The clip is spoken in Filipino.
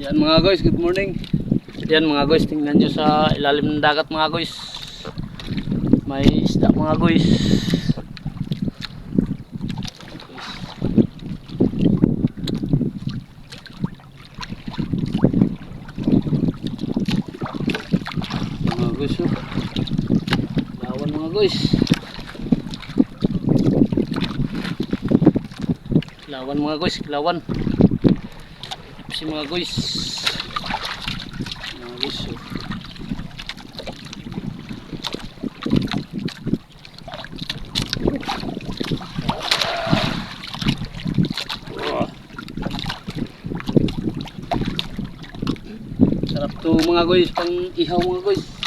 Yan mga guys, good morning. Yan mga guys, tingnan nyo sa ilalim ng dagat mga guys. May isda mga guys. Mga guys, oh. Lawan mga guys. Lawan mga guys, lawan. Si mga guys. Mga guys, oh. Sarap to mga guys, pang ihaw mga guys.